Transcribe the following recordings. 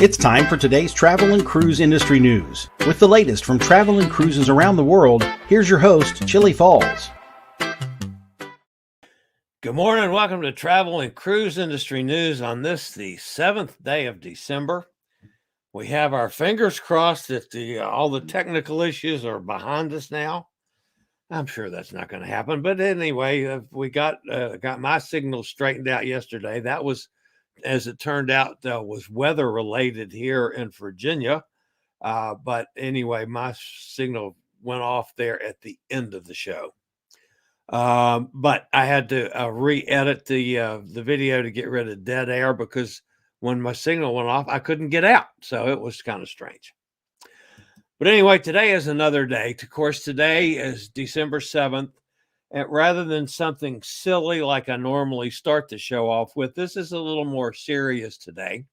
It's time for today's travel and cruise industry news. With the latest from travel and cruises around the world, here's your host, Chillie Falls. Good morning. Welcome to Travel and Cruise Industry News on this, the 7th day of December. We have our fingers crossed that all the technical issues are behind us now. I'm sure that's not going to happen. But anyway, we got my signal straightened out yesterday. That was, as it turned out, was weather related here in Virginia. But anyway, my signal went off there at the end of the show. But I had to re-edit the video to get rid of dead air because when my signal went off, I couldn't get out. So it was kind of strange. But anyway, today is another day. Of course, today is December 7th. And rather than something silly like I normally start the show off with, this is a little more serious today.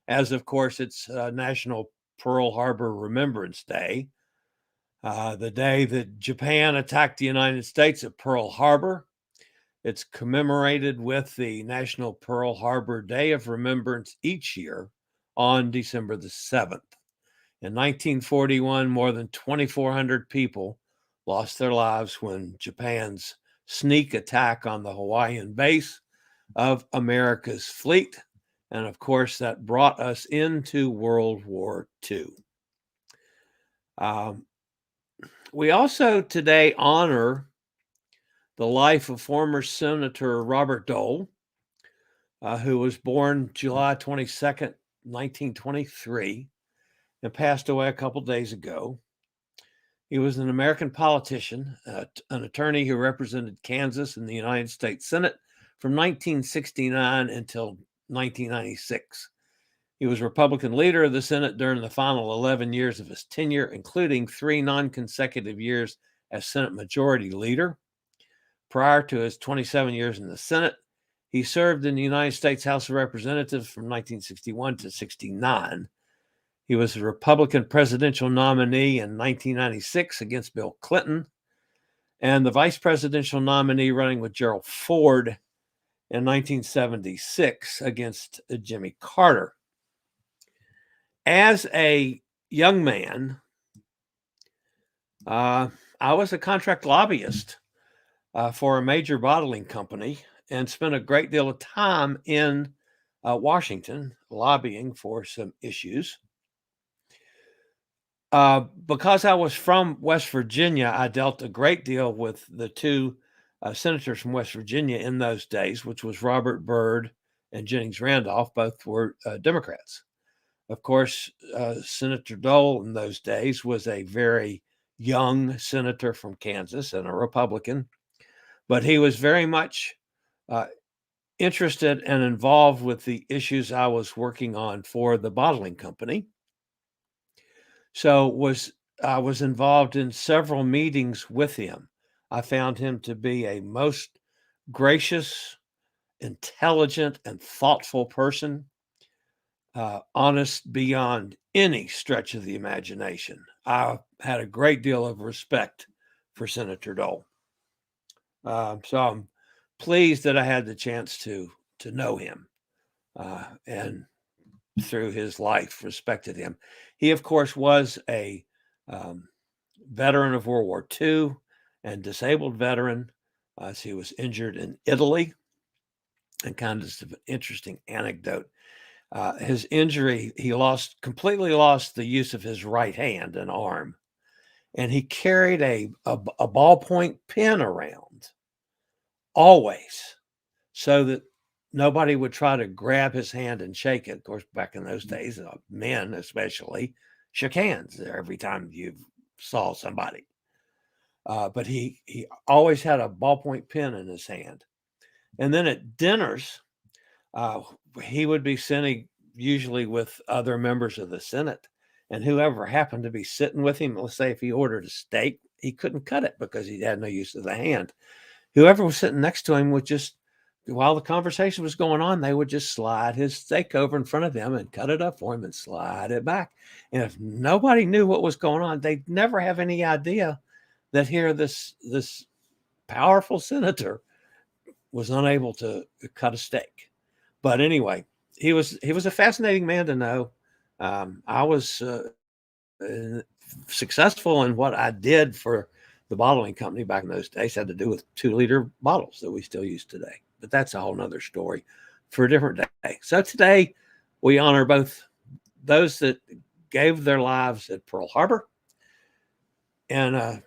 As, of course, it's National Pearl Harbor Remembrance Day. The day that Japan attacked the United States at Pearl Harbor. It's commemorated with the National Pearl Harbor Day of Remembrance each year on December the 7th. In 1941, more than 2,400 people lost their lives when Japan's sneak attack on the Hawaiian base of America's fleet. And of course, that brought us into World War II. We also today honor the life of former Senator Robert Dole, who was born July 22nd, 1923, and passed away a couple days ago. He was an American politician, an attorney who represented Kansas in the United States Senate from 1969 until 1996. He was Republican leader of the Senate during the final 11 years of his tenure, including 3 non-consecutive years as Senate Majority Leader. Prior to his 27 years in the Senate, he served in the United States House of Representatives from 1961 to 69. He was a Republican presidential nominee in 1996 against Bill Clinton, and the vice presidential nominee running with Gerald Ford in 1976 against Jimmy Carter. As a young man, I was a contract lobbyist for a major bottling company and spent a great deal of time in Washington lobbying for some issues. Because I was from West Virginia, I dealt a great deal with the 2 senators from West Virginia in those days, which was Robert Byrd and Jennings Randolph. Both were Democrats. Of course, Senator Dole in those days was a very young senator from Kansas and a Republican, but he was very much interested and involved with the issues I was working on for the bottling company. So I was involved in several meetings with him. I found him to be a most gracious, intelligent, and thoughtful person. Honest beyond any stretch of the imagination. I had a great deal of respect for Senator Dole. So I'm pleased that I had the chance to know him and through his life respected him. He, of course, was a veteran of World War II and disabled veteran as he was injured in Italy. And kind of just an interesting anecdote. His injury, he completely lost the use of his right hand and arm. And he carried a ballpoint pen around always so that nobody would try to grab his hand and shake it. Of course, back in those days, men especially shook hands every time you saw somebody. But he always had a ballpoint pen in his hand. And then at dinners, he would be sitting usually with other members of the Senate, and whoever happened to be sitting with him, let's say if he ordered a steak, he couldn't cut it because he had no use of the hand. Whoever was sitting next to him would just, while the conversation was going on, they would just slide his steak over in front of them and cut it up for him and slide it back. And if nobody knew what was going on, they'd never have any idea that here this powerful senator was unable to cut a steak. But anyway, he was a fascinating man to know. I was successful in what I did for the bottling company back in those days. Had to do with 2-liter bottles that we still use today. But that's a whole nother story for a different day. So today we honor both those that gave their lives at Pearl Harbor and a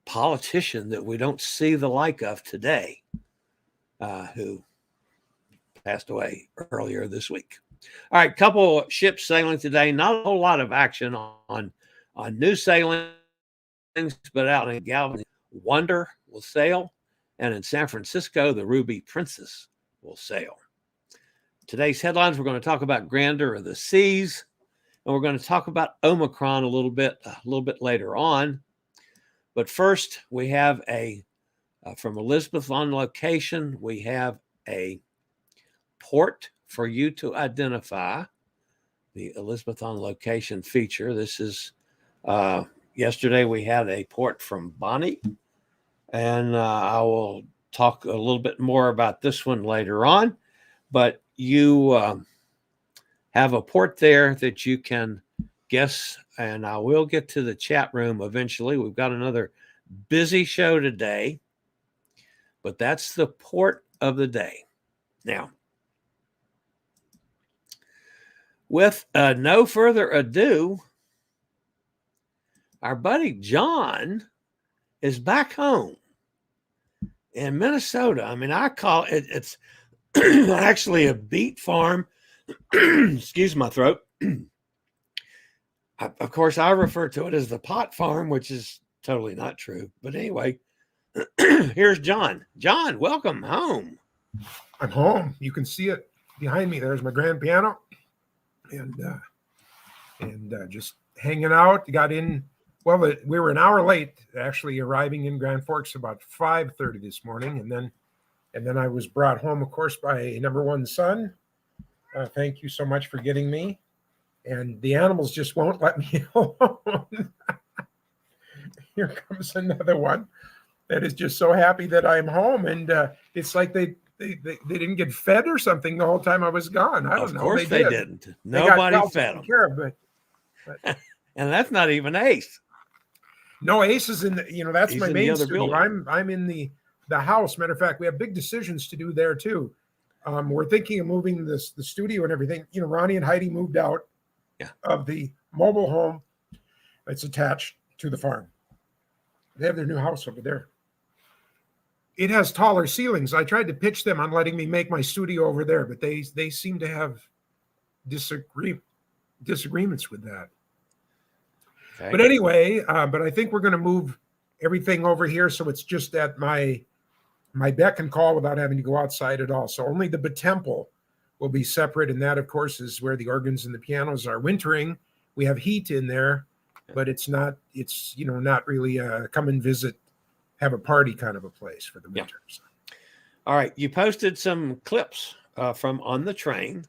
politician that we don't see the like of today, who passed away earlier this week. All right, couple ships sailing today. Not a whole lot of action on new sailings, but out in Galveston, Wonder will sail, and in San Francisco, the Ruby Princess will sail. Today's headlines, we're going to talk about Grandeur of the Seas, and we're going to talk about Omicron a little bit later on. But first, we have from Elizabeth on location, we have a port for you to identify, the Elizabeth on location feature. This is, yesterday we had a port from Bonnie, and I will talk a little bit more about this one later on. But you have a port there that you can guess, and I will get to the chat room eventually. We've got another busy show today, but that's the port of the day. Now, with no further ado, our buddy John is back home in Minnesota. I mean, I call it's actually a beet farm. Excuse my throat. Of course, I refer to it as the pot farm, which is totally not true. But anyway, here's John. John, welcome home. I'm home. You can see it behind me. There's my grand piano, and just hanging out. Got in. Well, we were an hour late, actually arriving in Grand Forks about 5:30 this morning, and then I was brought home, of course, by number one son. Thank you so much for getting me. And the animals just won't let me alone. Here comes another one that is just so happy that I'm home, and it's like they didn't get fed or something the whole time I was gone. I don't know. Of course they didn't. Nobody fed them. But and that's not even Ace. No, Ace is in the, that's He's my in main the other studio. building. I'm in the house. Matter of fact, we have big decisions to do there too. We're thinking of moving the studio and everything. Ronnie and Heidi moved out of the mobile home that's attached to the farm. They have their new house over there. It has taller ceilings. I tried to pitch them on letting me make my studio over there, but they seem to have disagreements with that. Okay. But anyway, but I think we're going to move everything over here so it's just at my beck and call without having to go outside at all. So only the temple will be separate, and that, of course, is where the organs and the pianos are wintering. We have heat in there, but it's not really come and visit, have a party kind of a place for the winter. Yeah. So. All right, you posted some clips from on the train.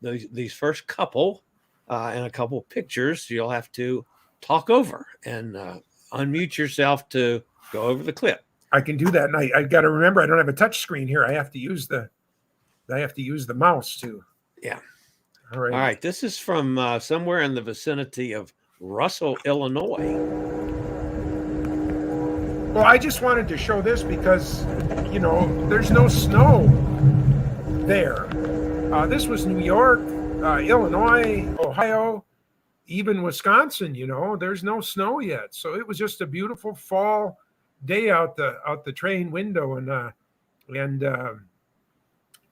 These first couple and a couple pictures you'll have to talk over and unmute yourself to go over the clip. I can do that, and I got to remember I don't have a touch screen here. I have to use the mouse too. Yeah. All right. All right. This is from somewhere in the vicinity of Russell, Illinois. Well, I just wanted to show this because there's no snow there. This was New York, Illinois, Ohio, even Wisconsin. There's no snow yet, so it was just a beautiful fall day out the train window, and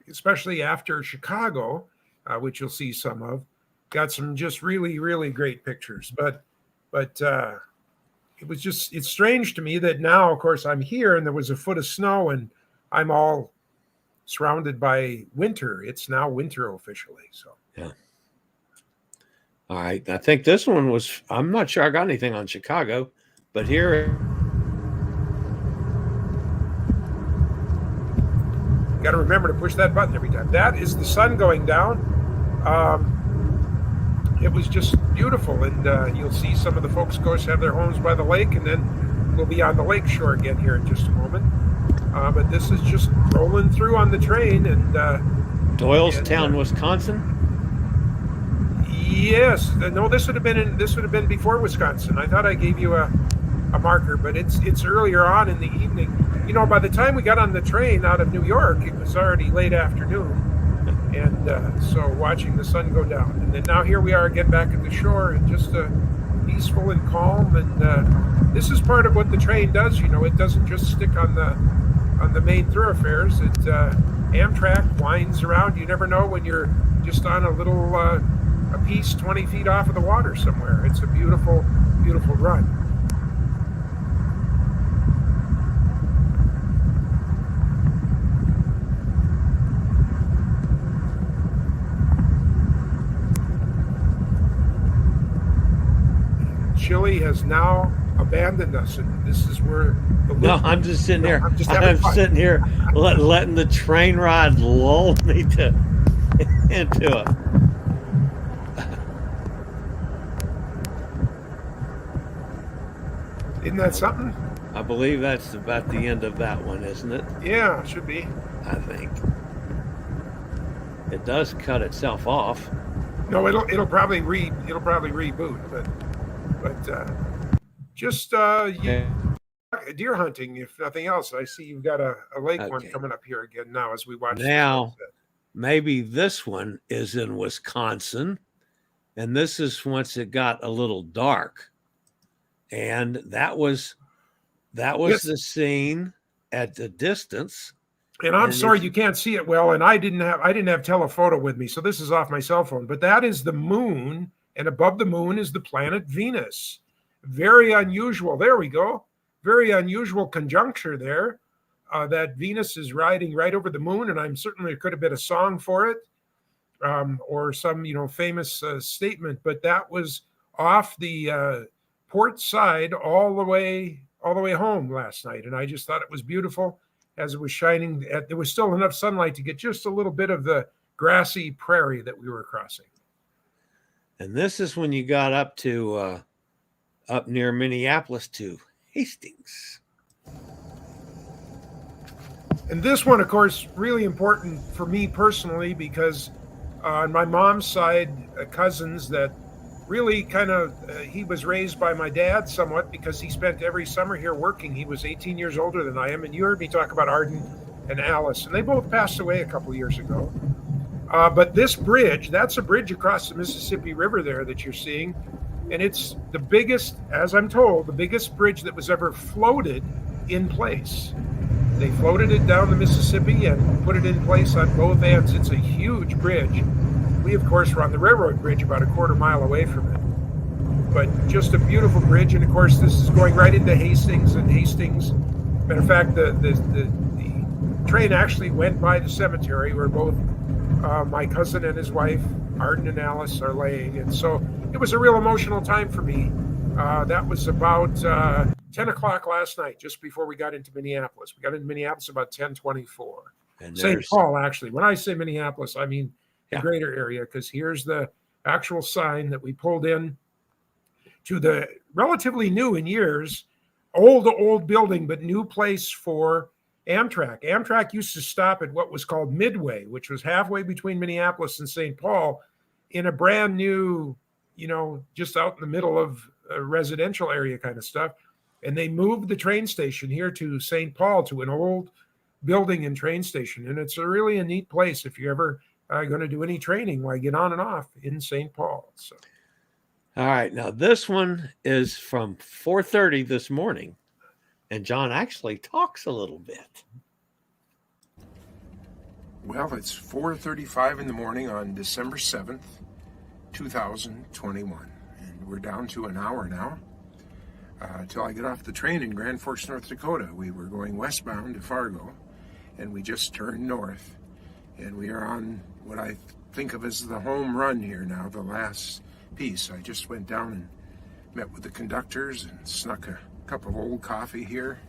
especially after Chicago, which you'll see some of, got some just really, really great pictures. But it's strange to me that now, of course, I'm here and there was a foot of snow and I'm all surrounded by winter. It's now winter officially. So yeah. All right. I think this one was, I'm not sure I got anything on Chicago, but here. Got to remember to push that button every time. That is the sun going down. It was just beautiful, and you'll see some of the folks, of course, have their homes by the lake, and then we'll be on the lake shore again here in just a moment. But this is just rolling through on the train, and Doylestown, Wisconsin. Yes, no, this would have been before Wisconsin. I thought I gave you a marker, but it's earlier on in the evening. You know, by the time we got on the train out of New York, it was already late afternoon, and so watching the sun go down, and then now here we are again back at the shore, and just peaceful and calm. And this is part of what the train does. You know, it doesn't just stick on the main thoroughfares. It Amtrak winds around. You never know when you're just on a little a piece 20 feet off of the water somewhere. It's a beautiful, beautiful run. Chillie has now abandoned us, and this is where the No, I'm just sitting here. I'm just I'm sitting here letting the train ride lull me into it. Isn't that something? I believe that's about the end of that one, isn't it? Yeah, it should be. I think it does cut itself off. No, it'll probably reboot, but just deer hunting, if nothing else. I see you've got a lake one coming up here again now as we watch. Now, maybe this one is in Wisconsin, and this is once it got a little dark, and that was yes, the scene at the distance. And I'm sorry you can't see it well, and I didn't have telephoto with me, so this is off my cell phone. But that is the moon, and above the moon is the planet Venus. Very unusual. There we go. Very unusual conjuncture there. That Venus is riding right over the moon, and I'm certain there could have been a song for it, or some famous statement. But that was off the port side all the way home last night, and I just thought it was beautiful as it was shining. There was still enough sunlight to get just a little bit of the grassy prairie that we were crossing. And this is when you got up to up near Minneapolis to Hastings. And this one, of course, really important for me personally, because on my mom's side, cousins that really kind of, he was raised by my dad somewhat because he spent every summer here working. He was 18 years older than I am. And you heard me talk about Arden and Alice, and they both passed away a couple years ago. But this bridge, that's a bridge across the Mississippi River there that you're seeing. And it's the biggest, as I'm told, the biggest bridge that was ever floated in place. They floated it down the Mississippi and put it in place on both ends. It's a huge bridge. We, of course, were on the railroad bridge about a quarter mile away from it. But just a beautiful bridge. And, of course, this is going right into Hastings. And Hastings, matter of fact, the train actually went by the cemetery where both my cousin and his wife, Arden and Alice, are laying. And so it was a real emotional time for me. That was about 10 o'clock last night, just before we got into Minneapolis. We got into Minneapolis about 10:24. St. Paul, actually. When I say Minneapolis, I mean the greater area, because here's the actual sign that we pulled in to the relatively new in years, old building, but new place for Amtrak. Amtrak used to stop at what was called Midway, which was halfway between Minneapolis and St. Paul, in a brand new, just out in the middle of a residential area kind of stuff. And they moved the train station here to St. Paul, to an old building and train station. And it's really a neat place if you're ever going to do any training while you get on and off in St. Paul. So, all right. Now, this one is from 4:30 this morning. And John actually talks a little bit. Well, it's 4:35 in the morning on December 7th, 2021. And we're down to an hour now till I get off the train in Grand Forks, North Dakota. We were going westbound to Fargo, and we just turned north. And we are on what I think of as the home run here now, the last piece. I just went down and met with the conductors and snuck a cup of old coffee here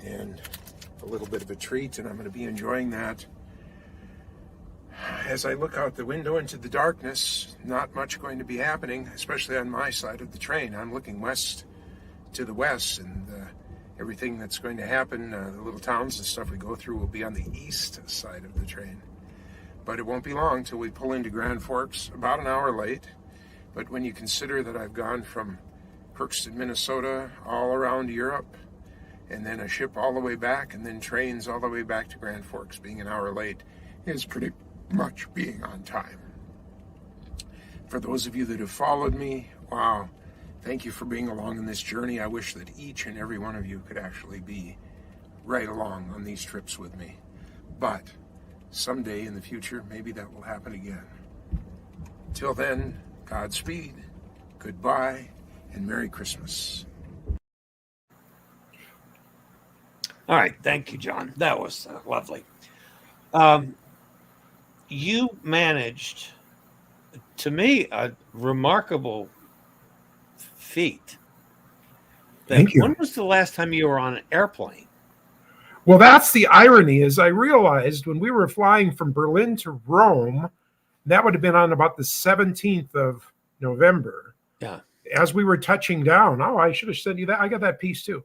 and a little bit of a treat, and I'm going to be enjoying that. As I look out the window into the darkness, not much going to be happening, especially on my side of the train. I'm looking west to the west, and everything that's going to happen, the little towns and stuff we go through, will be on the east side of the train. but it won't be long till we pull into Grand Forks, about an hour late. But when you consider that I've gone from Crookston, Minnesota, all around Europe, and then a ship all the way back, and then trains all the way back to Grand Forks, being an hour late is pretty much being on time. For those of you that have followed me, wow, thank you for being along in this journey. I wish that each and every one of you could actually be right along on these trips with me. But someday in the future, maybe that will happen again. Till then, Godspeed, goodbye, and Merry Christmas. All right. Thank you, John. That was lovely. You managed, to me, a remarkable feat. Thank you. When was the last time you were on an airplane? Well, that's the irony, is I realized when we were flying from Berlin to Rome, that would have been on about the 17th of November. Yeah. As we were touching down, I should have sent you that. I got that piece too.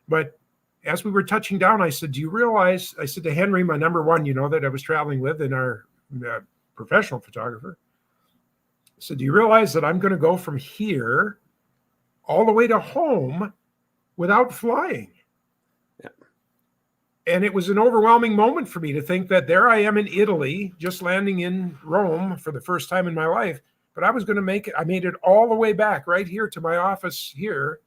But as we were touching down, I said, do you realize, I said to Henry, my number one, that I was traveling with, and our professional photographer, I said, do you realize that I'm going to go from here all the way to home without flying? And it was an overwhelming moment for me to think that there I am in Italy, just landing in Rome for the first time in my life. But I was going to make it. I made it all the way back right here to my office here.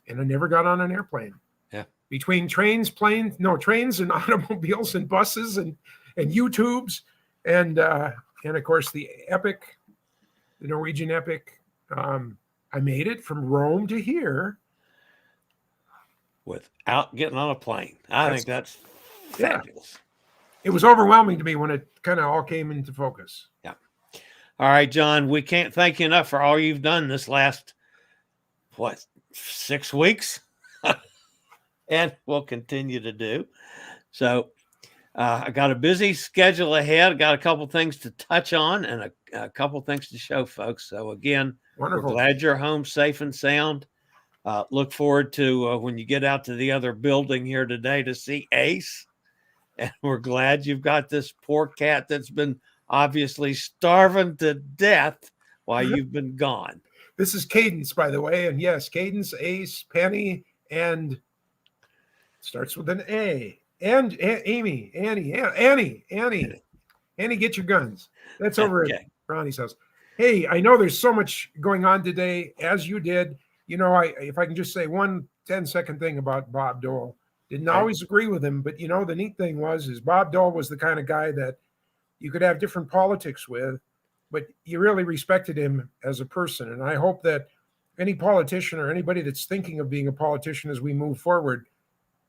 And I never got on an airplane. Yeah. Between trains and automobiles and buses and U-tubes and of course the Norwegian Epic. I made it from Rome to here without getting on a plane. I think that's fabulous. It was overwhelming to me when it kind of all came into focus. Yeah. All right, John, we can't thank you enough for all you've done this last, 6 weeks? And we'll continue to do. So I got a busy schedule ahead. I got a couple things to touch on and a couple things to show folks. So again, Wonderful. We're glad you're home safe and sound. Look forward to when you get out to the other building here today to see Ace. And we're glad you've got this poor cat that's been obviously starving to death while you've been gone. This is Cadence, by the way. And yes, Cadence, Ace, Penny, and starts with an A. And Annie, get your guns. That's over at Ronnie's house. Hey, I know there's so much going on today, as you did. If I can just say one 10-second thing about Bob Dole. Didn't always agree with him, but the neat thing is Bob Dole was the kind of guy that you could have different politics with, but you really respected him as a person. And I hope that any politician or anybody that's thinking of being a politician as we move forward,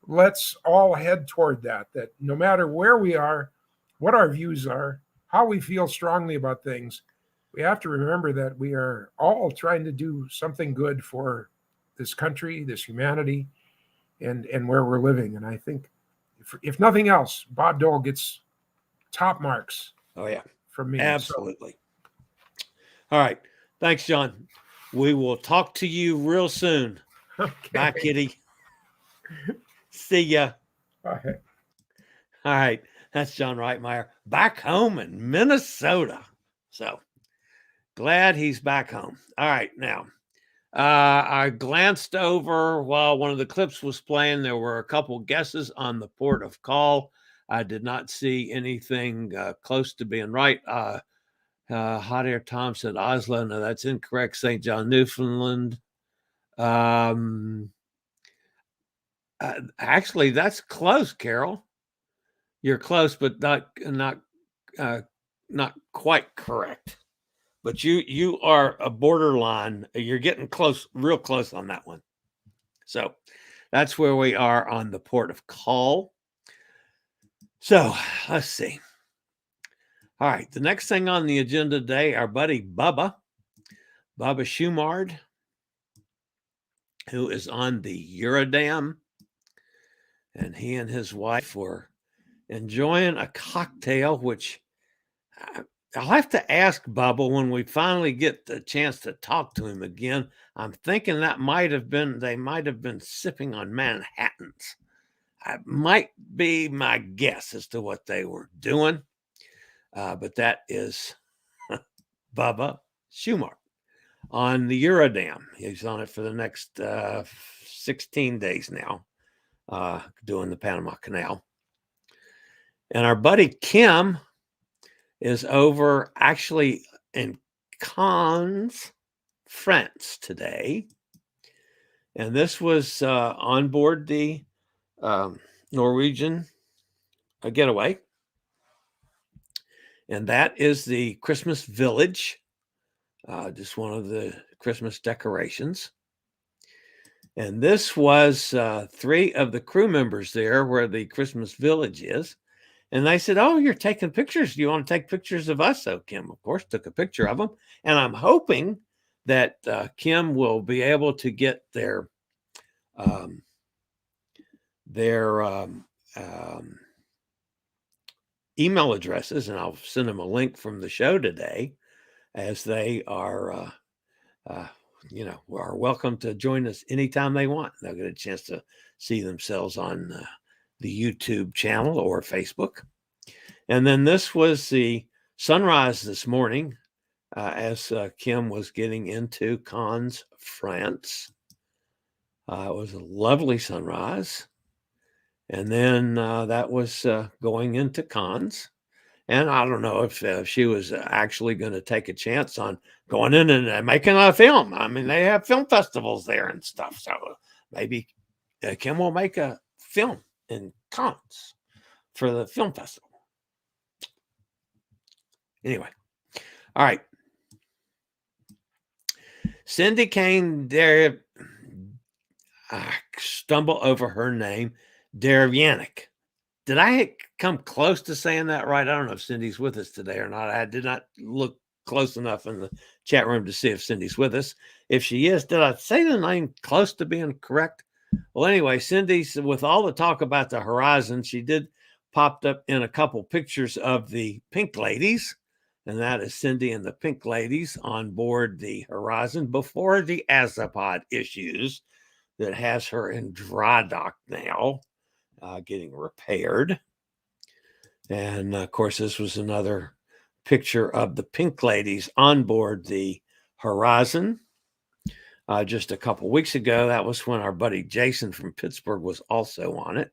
let's all head toward that no matter where we are, what our views are, how we feel strongly about things, we have to remember that we are all trying to do something good for this country, this humanity, and where we're living. And I think, if nothing else, Bob Dole gets top marks. Oh, yeah. From me. Absolutely. So. All right. Thanks, John. We will talk to you real soon. Okay. Bye, kitty. See ya. Bye. All right. That's John Reitmeyer back home in Minnesota. So glad he's back home. All right. Now, I glanced over while one of the clips was playing. There were a couple guesses on the port of call. I did not see anything close to being right. Hot Air Tom said Oslo. No, that's incorrect. St. John, Newfoundland. Actually, that's close, Carol. You're close, but not quite correct. But you are a borderline. You're getting close, real close on that one. So that's where we are on the port of call. So let's see. All right. The next thing on the agenda today, our buddy Bubba Schumard, who is on the Eurodam, and he and his wife were enjoying a cocktail, which I'll have to ask Bubba when we finally get the chance to talk to him again. I'm thinking that they might have been sipping on Manhattans. Might be my guess as to what they were doing. But that is Bubba Schumacher on the Eurodam. He's on it for the next 16 days now, doing the Panama Canal. And our buddy Kim is over actually in Cannes, France today. And this was on board the Norwegian Getaway. And that is the Christmas Village, just one of the Christmas decorations. And this was 3 of the crew members there where the Christmas Village is. And they said, "Oh, you're taking pictures. Do you want to take pictures of us?" So Kim, of course, took a picture of them. And I'm hoping that Kim will be able to get their email addresses, and I'll send them a link from the show today, as they are, are welcome to join us anytime they want. They'll get a chance to see themselves on the YouTube channel or Facebook. And then this was the sunrise this morning as Kim was getting into Cannes, France. It was a lovely sunrise. And then that was going into Cannes. And I don't know if she was actually going to take a chance on going in and making a film. I mean, they have film festivals there and stuff. So maybe Kim will make a film in Cannes for the film festival. Anyway, all right. Cindy Kane, there, I stumble over her name, Derevyanik. Did I come close to saying that right? I don't know if Cindy's with us today or not. I did not look close enough in the chat room to see if Cindy's with us. If she is, did I say the name close to being correct? Well, anyway, Cindy's, with all the talk about the horizon, she did popped up in a couple pictures of the Pink Ladies, and that is Cindy and the Pink Ladies on board the Horizon before the Azapod issues that has her in dry dock now, getting repaired. And of course, this was another picture of the Pink Ladies on board the Horizon. Just a couple weeks ago, that was when our buddy Jason from Pittsburgh was also on it.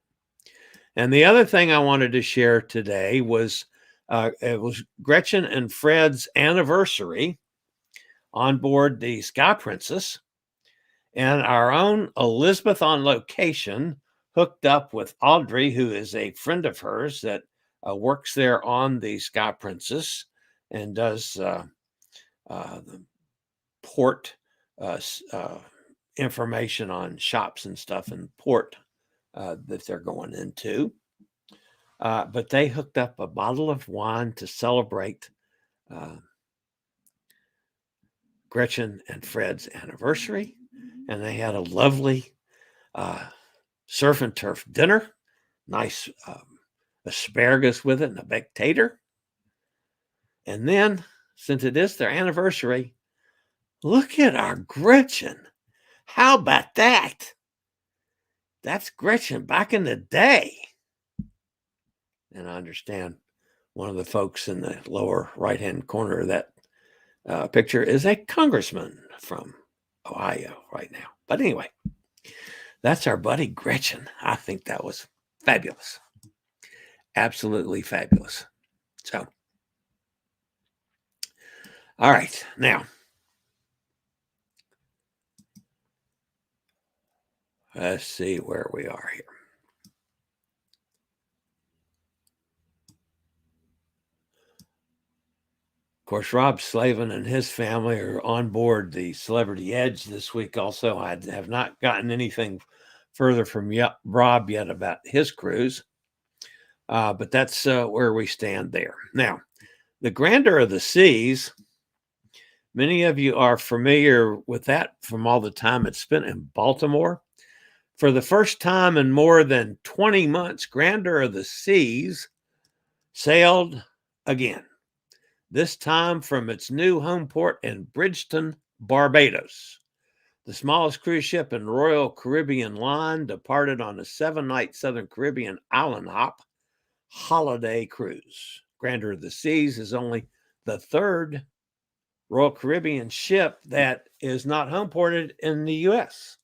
And the other thing I wanted to share today was it was Gretchen and Fred's anniversary on board the Sky Princess. And our own Elizabeth on location hooked up with Audrey, who is a friend of hers that works there on the Sky Princess and does the port information on shops and stuff in port that they're going into. But they hooked up a bottle of wine to celebrate Gretchen and Fred's anniversary. And they had a lovely surf and turf dinner, nice asparagus with it and a baked tater. And then, since it is their anniversary, look at our Gretchen. How about that? That's Gretchen back in the day. And I understand one of the folks in the lower right-hand corner of that picture is a congressman from Ohio right now. But anyway, that's our buddy Gretchen. I think that was fabulous. Absolutely fabulous. So, all right, now, let's see where we are here. Of course, Rob Slavin and his family are on board the Celebrity Edge this week also. I have not gotten anything further from Rob yet about his cruise, but that's where we stand there. Now, the Grandeur of the Seas, many of you are familiar with that from all the time it's spent in Baltimore. For the first time in more than 20 months, Grandeur of the Seas sailed again. This time from its new home port in Bridgetown, Barbados. The smallest cruise ship in Royal Caribbean Line departed on a 7-night Southern Caribbean island hop holiday cruise. Grandeur of the Seas is only the third Royal Caribbean ship that is not homeported in the U.S.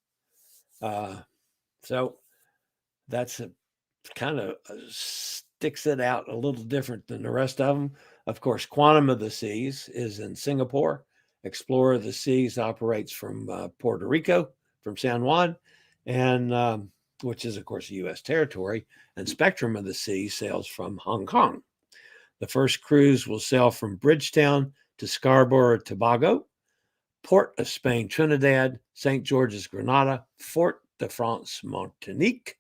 So that's kind of sticks it out a little different than the rest of them. Of course, Quantum of the Seas is in Singapore. Explorer of the Seas operates from Puerto Rico, from San Juan, and which is, of course, a U.S. territory. And Spectrum of the Seas sails from Hong Kong. The first cruise will sail from Bridgetown to Scarborough, Tobago, Port of Spain, Trinidad, St. George's, Grenada, Fort de France, Martinique,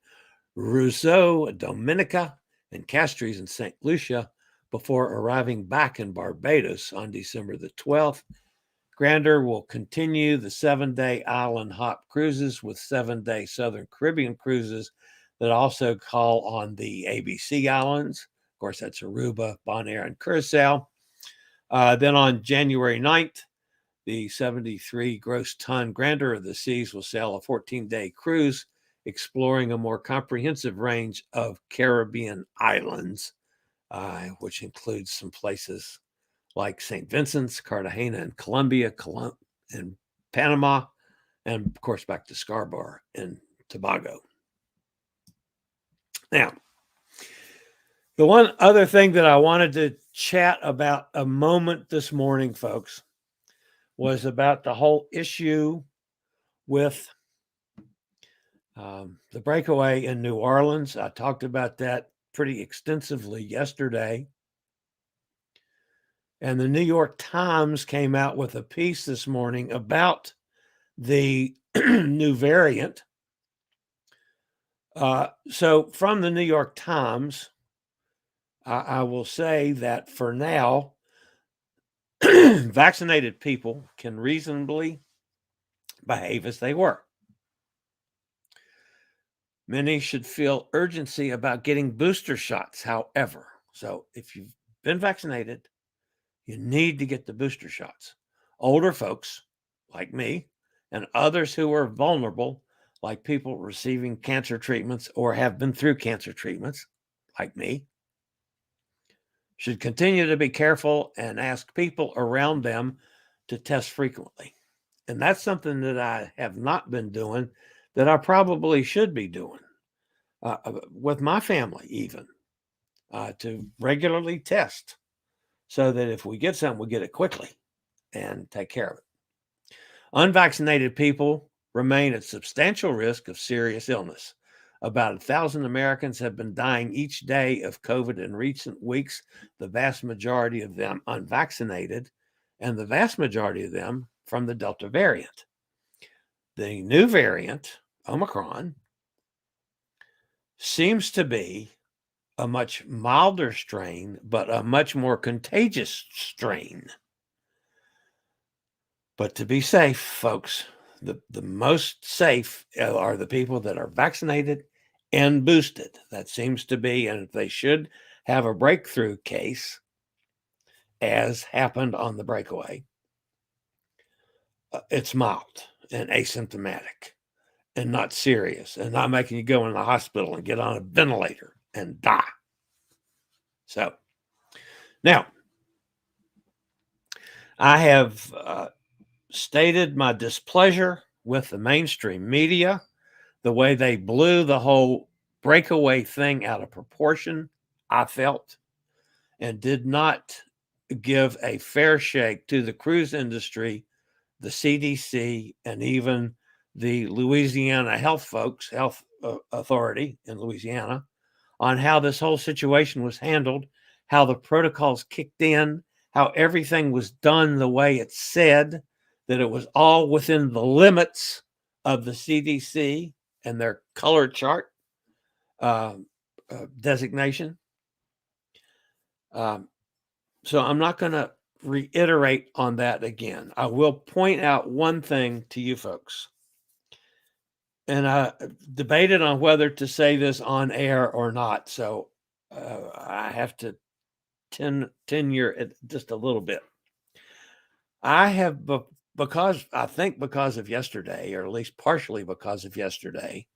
Rousseau, Dominica, and Castries in St. Lucia before arriving back in Barbados on December the 12th. Grandeur will continue the 7-day island hop cruises with 7-day Southern Caribbean cruises that also call on the ABC Islands. Of course, that's Aruba, Bonaire, and Curacao. Then on January 9th, the 73 gross ton Grandeur of the Seas will sail a 14-day cruise exploring a more comprehensive range of Caribbean islands, which includes some places like St. Vincent's, Cartagena, and Colombia, and Panama, and of course back to Scarborough and Tobago. Now, the one other thing that I wanted to chat about a moment this morning, folks, was about the whole issue with the breakaway in New Orleans. I talked about that pretty extensively yesterday. And the New York Times came out with a piece this morning about the new variant. So from the New York Times, I will say that for now, vaccinated people can reasonably behave as they were. Many should feel urgency about getting booster shots, however. So if you've been vaccinated, you need to get the booster shots. Older folks like me and others who are vulnerable, like people receiving cancer treatments or have been through cancer treatments, like me, should continue to be careful and ask people around them to test frequently. And that's something that I have not been doing that I probably should be doing with my family, even to regularly test so that if we get something, we get it quickly and take care of it. Unvaccinated people remain at substantial risk of serious illness. About 1,000 Americans have been dying each day of COVID in recent weeks, the vast majority of them unvaccinated, and the vast majority of them from the Delta variant. The new variant, Omicron, seems to be a much milder strain, but a much more contagious strain. But to be safe, folks, the most safe are the people that are vaccinated and boosted. That seems to be, and they should have a breakthrough case, as happened on the breakaway. It's mild and asymptomatic and not serious and not making you go in the hospital and get on a ventilator and die. So now I have stated my displeasure with the mainstream media, the way they blew the whole breakaway thing out of proportion, I felt, and did not give a fair shake to the cruise industry, the CDC, and even the Louisiana health authority in Louisiana on how this whole situation was handled, how the protocols kicked in, how everything was done the way it said, that it was all within the limits of the CDC and their color chart designation. So I'm not going to reiterate on that again. I will point out one thing to you folks. And I debated on whether to say this on air or not. So I have to tenure it just a little bit. I have, because of yesterday, or at least partially because of yesterday,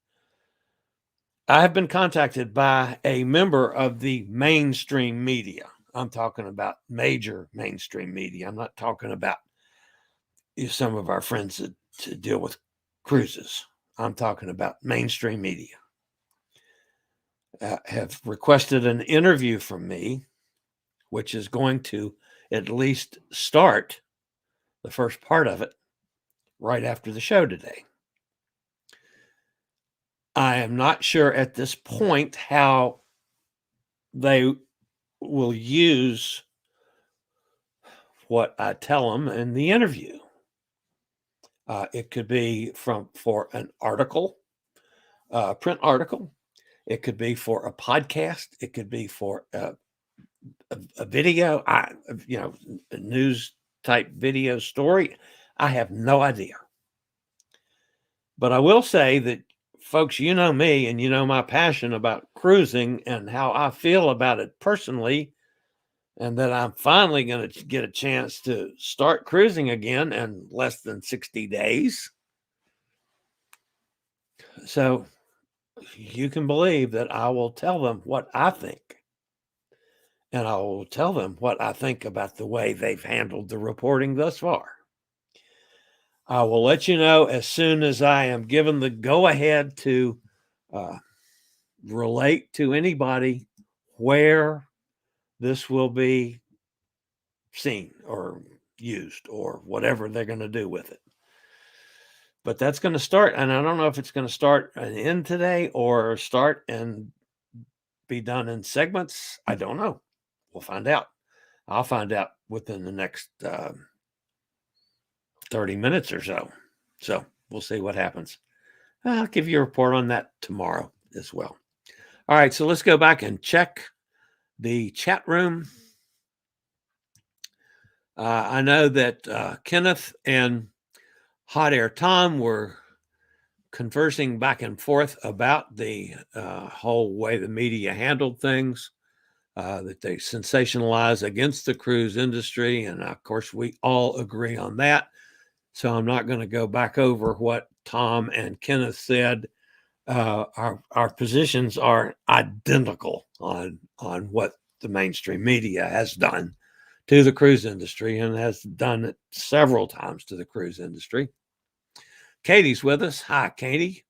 I have been contacted by a member of the mainstream media. I'm talking about major mainstream media. I'm not talking about some of our friends that deal with cruises. I'm talking about mainstream media. Have requested an interview from me, which is going to at least start the first part of it right after the show today. I am not sure at this point how they will use what I tell them in the interview. It could be for an article, print article. It could be for a podcast. It could be for a video, a news type video story. I have no idea. But I will say that, folks, you know me and you know my passion about cruising and how I feel about it personally, and that I'm finally going to get a chance to start cruising again in less than 60 days. So you can believe that I will tell them what I think. And I will tell them what I think about the way they've handled the reporting thus far. I will let you know as soon as I am given the go-ahead to relate to anybody where this will be seen or used or whatever they're going to do with it. But that's going to start, and I don't know if it's going to start and end today or start and be done in segments. I don't know. We'll find out. I'll find out within the next 30 minutes or so. So we'll see what happens. I'll give you a report on that tomorrow as well. All right, so let's go back and check the chat room. I know that Kenneth and Hot Air Tom were conversing back and forth about the whole way the media handled things, that they sensationalize against the cruise industry. And of course, we all agree on that. So I'm not going to go back over what Tom and Kenneth said. Our positions are identical on what the mainstream media has done to the cruise industry and has done it several times to the cruise industry. Katie's with us. Hi, Katie.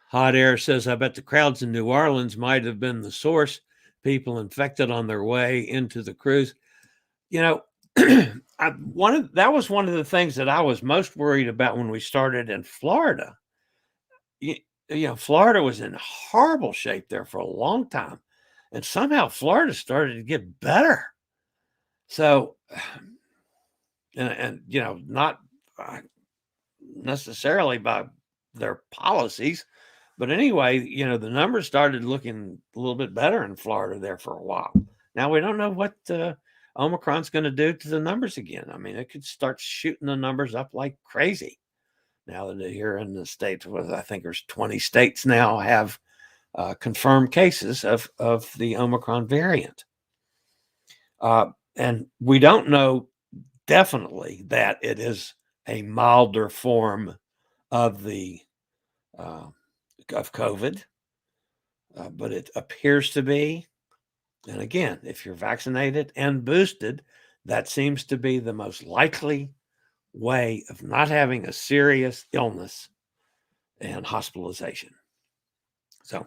Hot Air says, I bet the crowds in New Orleans might have been the source. People infected on their way into the cruise. You know, that was one of the things that I was most worried about when we started in Florida. Florida was in horrible shape there for a long time. And somehow Florida started to get better. So, and not necessarily by their policies, but anyway, the numbers started looking a little bit better in Florida there for a while. Now we don't know what Omicron's going to do to the numbers again. I mean, it could start shooting the numbers up like crazy. Now that here in the States, I think there's 20 states now have confirmed cases of the Omicron variant. And we don't know definitely that it is a milder form of the of COVID, but it appears to be. And again, if you're vaccinated and boosted, that seems to be the most likely way of not having a serious illness and hospitalization. So,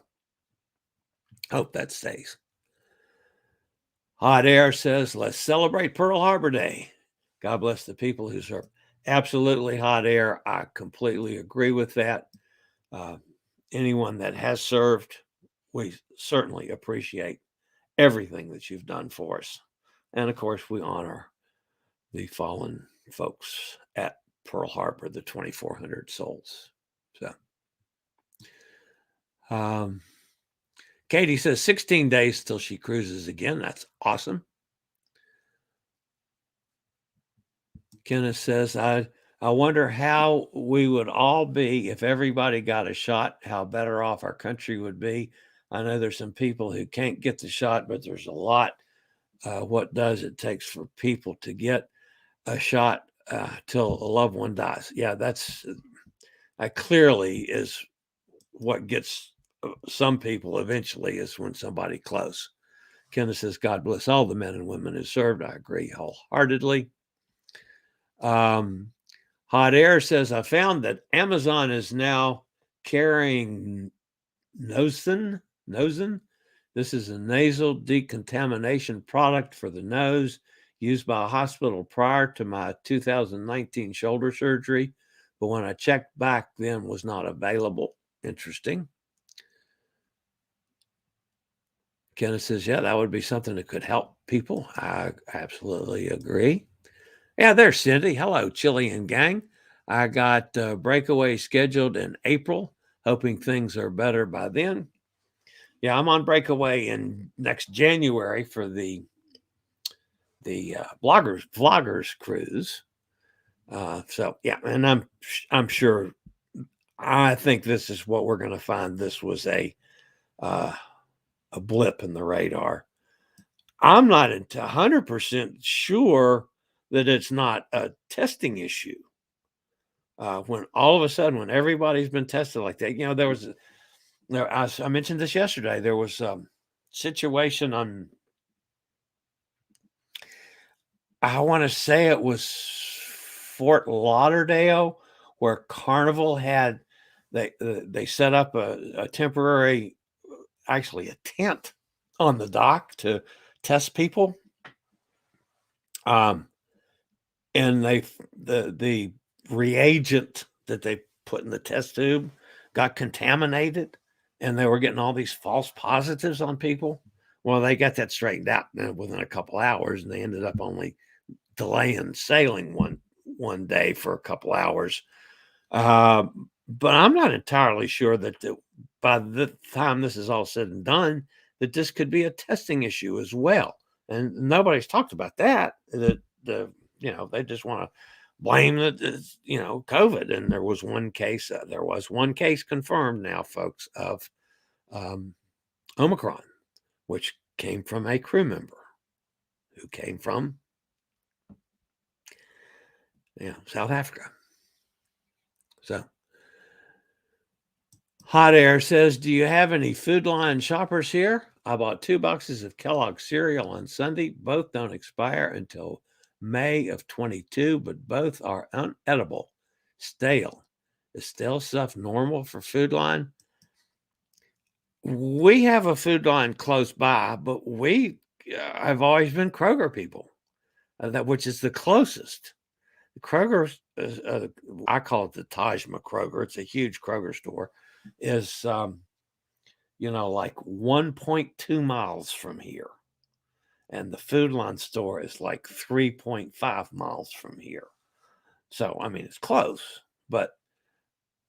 hope that stays. Hot Air says, let's celebrate Pearl Harbor Day. God bless the people who serve. Absolutely, Hot Air. I completely agree with that. Anyone that has served, we certainly appreciate everything that you've done for us. And of course, we honor the fallen folks at Pearl Harbor, the 2,400 souls. So, Katie says 16 days till she cruises again. That's awesome. Kenneth says, I wonder how we would all be if everybody got a shot, how better off our country would be. I know there's some people who can't get the shot, but there's a lot. What does it takes for people to get a shot till a loved one dies? Yeah, that clearly is what gets some people eventually, is when somebody close Kenneth says, God bless all the men and women who served. I agree wholeheartedly. Hot Air says, I found that Amazon is now carrying Nosen. This is a nasal decontamination product for the nose used by a hospital prior to my 2019 shoulder surgery, but when I checked back then was not available. Interesting. Kenneth says, yeah, that would be something that could help people. I absolutely agree. Yeah, there's Cindy. Hello, Chillie and gang. I got breakaway scheduled in April, hoping things are better by then. Yeah, I'm on breakaway in next January for the vloggers cruise. So yeah, and I'm sure. I think this is what we're going to find. This was a blip in the radar. I'm not 100% sure that it's not a testing issue. When all of a sudden, when everybody's been tested like that, I mentioned this yesterday. There was a situation on, I want to say it was Fort Lauderdale, where Carnival had, they set up a temporary, actually a tent on the dock to test people. And the reagent that they put in the test tube got contaminated, and they were getting all these false positives on people. Well, they got that straightened out within a couple hours, and they ended up only delaying sailing one day for a couple hours. But I'm not entirely sure that by the time this is all said and done, that this could be a testing issue as well. And nobody's talked about that. They just want to blame COVID. And there was one case. There was one case confirmed now, folks, of Omicron, which came from a crew member who came from South Africa. So Hot Air says, do you have any Food Line shoppers here? I bought 2 boxes of Kellogg's cereal on Sunday. Both don't expire until May of 22, but both are unedible, stale. Is stale stuff normal for Food Line? We have a Food Line close by, but I've always been Kroger people, which is the closest. Kroger, I call it the Tajma Kroger. It's a huge Kroger store. Is like 1.2 miles from here, and the Food Line store is like 3.5 miles from here. So I mean, it's close, but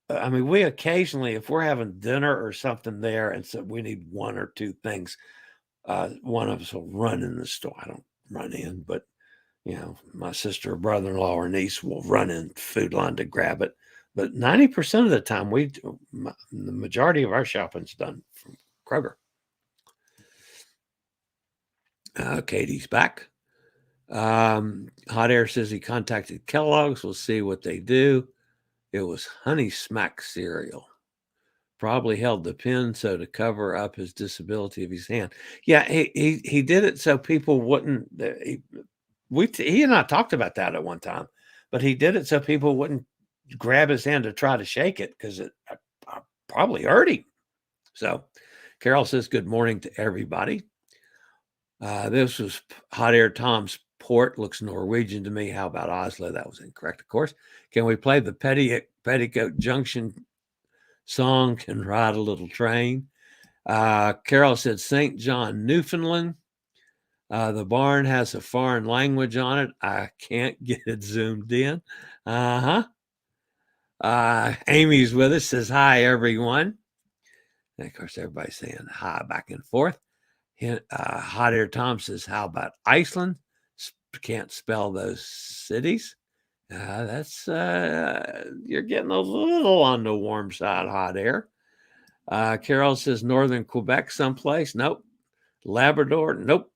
we occasionally, if we're having dinner or something there, and so we need 1 or 2 things, one of us will run in the store. I don't run in, but my sister or brother-in-law or niece will run in Food Line to grab it. But 90% of the time, the majority of our shopping's done from Kroger. Katie's back. Hot Air says he contacted Kellogg's. We'll see what they do. It was Honey Smack cereal. Probably held the pen so to cover up his disability of his hand. Yeah, he did it so people wouldn't. He and I talked about that at one time, but he did it so people wouldn't grab his hand to try to shake it because it probably hurt him. So Carol says, good morning to everybody. This was Hot Air Tom's port. Looks Norwegian to me. How about Oslo? That was incorrect, of course. Can we play the Petticoat Junction song, Can Ride a Little Train? Carol said, St. John, Newfoundland. The barn has a foreign language on it. I can't get it zoomed in. Amy's with us, says hi, everyone. And of course, everybody's saying hi back and forth. Hot Air Tom says, how about Iceland? Can't spell those cities. That's you're getting a little on the warm side, Hot Air. Carol says northern Quebec someplace. Nope. Labrador. Nope.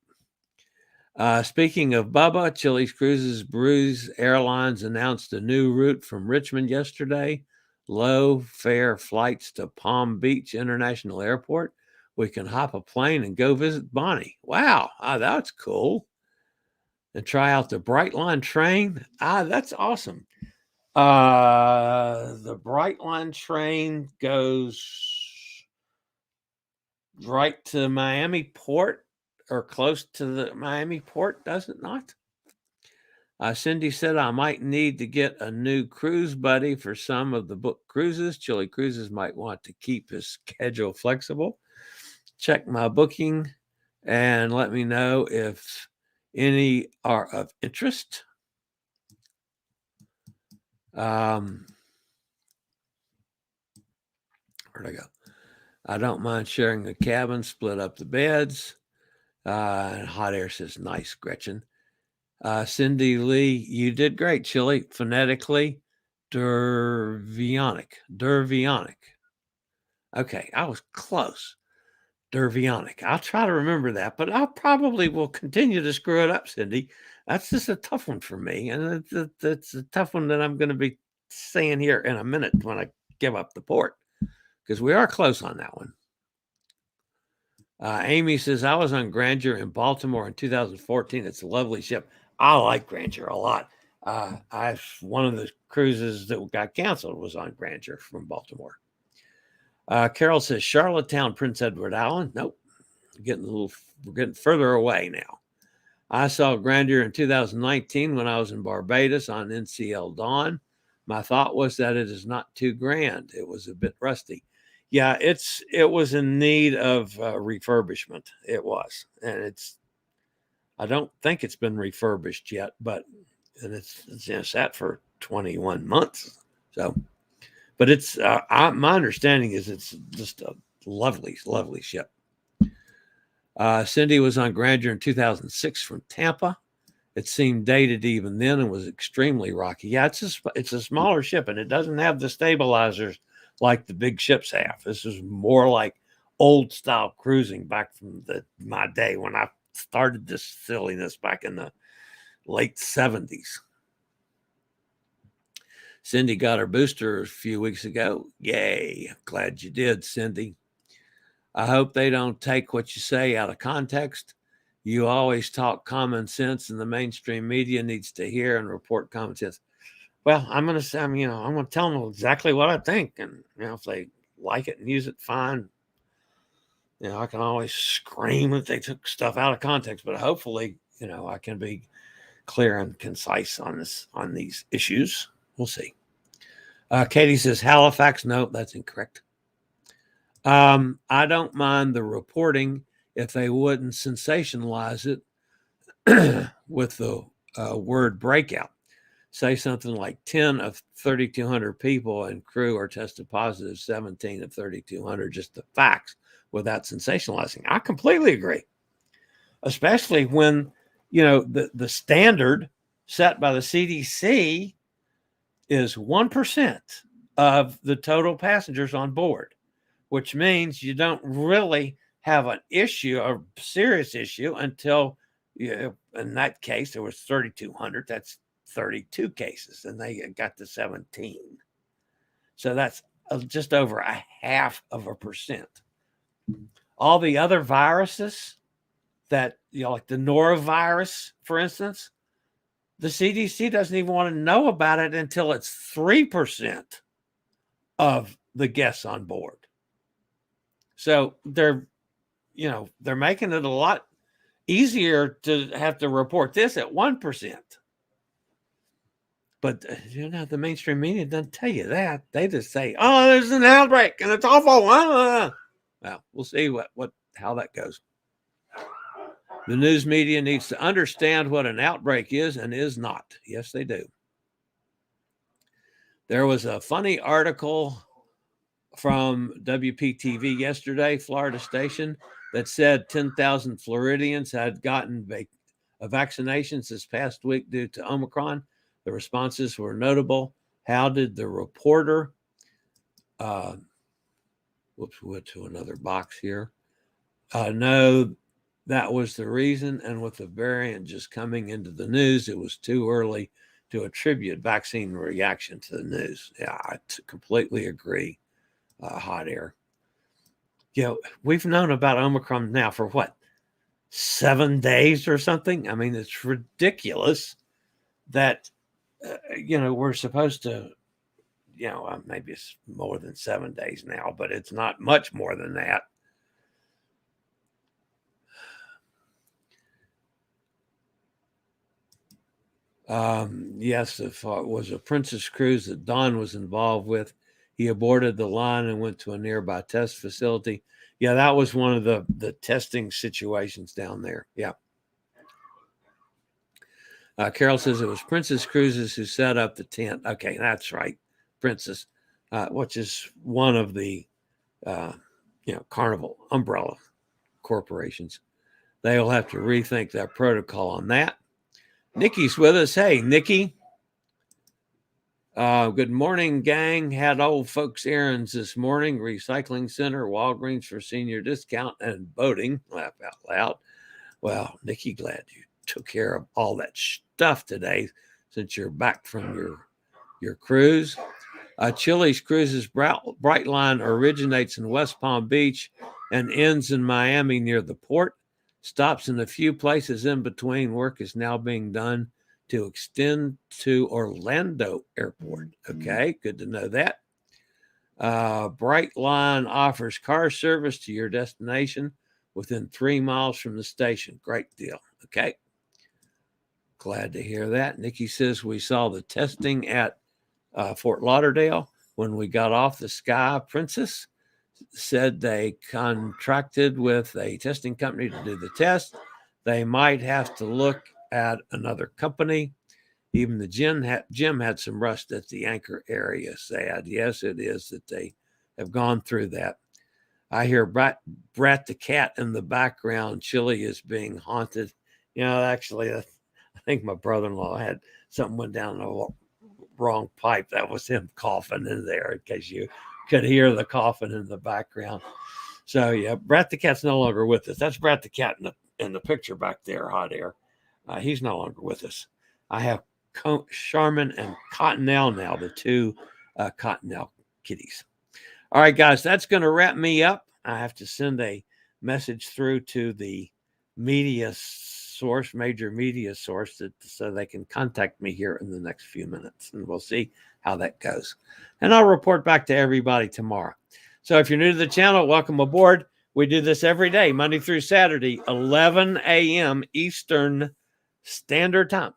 Speaking of Bubba, Chillie Cruises Brews Airlines announced a new route from Richmond yesterday. Low fare flights to Palm Beach International Airport we can hop a plane and go visit Bonnie. Wow, that's cool. And try out the Brightline train. That's awesome. The Brightline train goes right to Miami Port or close to the Miami Port, does it not? Cindy said I might need to get a new cruise buddy for some of the book cruises. Chillie Cruises might want to keep his schedule flexible. Check my booking and let me know if any are of interest. Where'd I go? I don't mind sharing the cabin, split up the beds. And Hot Air says, nice, Gretchen. Cindy Lee, you did great, Chillie. Phonetically, Dervionic. Okay, I was close. Dervionic. I'll try to remember that, but I probably will continue to screw it up, Cindy. That's just a tough one for me. And it's a tough one that I'm going to be saying here in a minute when I give up the port, because we are close on that one. Amy says, I was on Grandeur in Baltimore in 2014. It's a lovely ship. I like Grandeur a lot. One of the cruises that got canceled was on Grandeur from Baltimore. Carol says, Charlottetown, Prince Edward Island. Nope. We're getting further away now. I saw Grandeur in 2019 when I was in Barbados on NCL Dawn. My thought was that it is not too grand. It was a bit rusty. Yeah, it was in need of refurbishment. It was, and I don't think it's been refurbished yet, but it's sat for 21 months. So, but it's my understanding is it's just a lovely, lovely ship. Cindy was on Grandeur in 2006 from Tampa. It seemed dated even then and was extremely rocky. Yeah, it's a smaller ship, and it doesn't have the stabilizers like the big ships have. This is more like old style cruising back from my day when I started this silliness back in the late 70s. Cindy got her booster a few weeks ago. Yay. Glad you did, Cindy. I hope they don't take what you say out of context. You always talk common sense, and the mainstream media needs to hear and report common sense. Well, I'm going to say, I'm going to tell them exactly what I think. And, if they like it and use it, fine. I can always scream if they took stuff out of context, but hopefully, I can be clear and concise on these issues. We'll see. Katie says Halifax. No, that's incorrect. I don't mind the reporting if they wouldn't sensationalize it with the word breakout. Say something like 10 of 3,200 people and crew are tested positive, 17 of 3,200, just the facts without sensationalizing. I completely agree, especially when, the standard set by the CDC is 1% of the total passengers on board, which means you don't really have an issue, a serious issue, until, in that case, there was 3,200. That's 32 cases, and they got to 17. So that's just over 0.5%. All the other viruses that, like the norovirus, for instance, the CDC doesn't even want to know about it until it's 3% of the guests on board. So they're making it a lot easier to have to report this at 1%. But, the mainstream media doesn't tell you that. They just say, oh, there's an outbreak and it's awful. Well, we'll see how that goes. The news media needs to understand what an outbreak is and is not. Yes, they do. There was a funny article from WPTV yesterday, Florida station, that said 10,000 Floridians had gotten vaccinations this past week due to Omicron. The responses were notable. How did the reporter, went to another box here, know that was the reason? And with the variant just coming into the news, it was too early to attribute vaccine reaction to the news. Yeah, I completely agree, Hot Air. we've known about Omicron now for what, 7 days or something? I mean, it's ridiculous that, we're supposed to, maybe it's more than 7 days now, but it's not much more than that. Yes, it was a Princess cruise that Don was involved with. He aborted the line and went to a nearby test facility. Yeah, that was one of the testing situations down there. Yeah. Carol says it was Princess Cruises who set up the tent. Okay, that's right. Princess, which is one of the, Carnival umbrella corporations. They'll have to rethink their protocol on that. Nikki's with us. Hey, Nikki. Good morning, gang. Had old folks errands this morning. Recycling center, Walgreens for senior discount, and boating. Laugh out loud. Well, Nikki, glad you took care of all that stuff today since you're back from your cruise. Chillie's Cruises Brightline originates in West Palm Beach and ends in Miami near the port. Stops in a few places in between. Work is now being done to extend to Orlando Airport. Okay, good to know that. Brightline offers car service to your destination within 3 miles from the station. Great deal. Okay. Glad to hear that. Nikki says we saw the testing at Fort Lauderdale when we got off the Sky Princess. Said they contracted with a testing company to do the test. They might have to look at another company. Even the gym had some rust at the anchor area. Sad. Yes, it is that they have gone through that. I hear Brat the cat in the background. Chillie is being haunted. Actually, I think my brother-in-law had something went down the wrong pipe. That was him coughing in there, in case you could hear the coughing in the background. So yeah, Brat the cat's no longer with us. That's Brat the cat in the picture back there, hot air. He's no longer with us. I have Charmin and Cottonelle now, the two Cottonelle kitties. All right, guys, that's going to wrap me up. I have to send a message through to the major media source, so they can contact me here in the next few minutes, and we'll see how that goes. And I'll report back to everybody tomorrow. So if you're new to the channel, welcome aboard. We do this every day, Monday through Saturday, 11 a.m. Eastern Standard Time,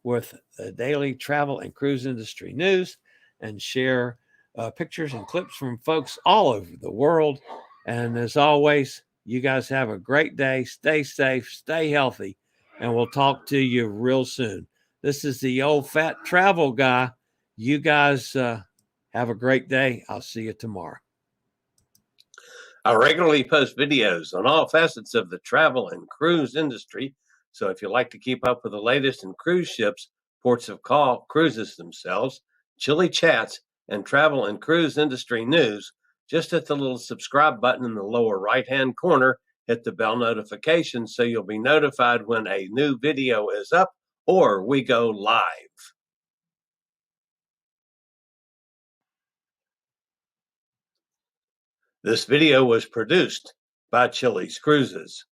with the daily travel and cruise industry news, and share pictures and clips from folks all over the world. And as always, you guys have a great day. Stay safe, stay healthy, and we'll talk to you real soon. This is the old fat travel guy. You guys have a great day. I'll see you tomorrow. I regularly post videos on all facets of the travel and cruise industry. So if you like to keep up with the latest in cruise ships, ports of call, cruises themselves, Chillie chats, and travel and cruise industry news, just hit the little subscribe button in the lower right-hand corner. Hit the bell notification so you'll be notified when a new video is up or we go live. This video was produced by Chillie's Cruises.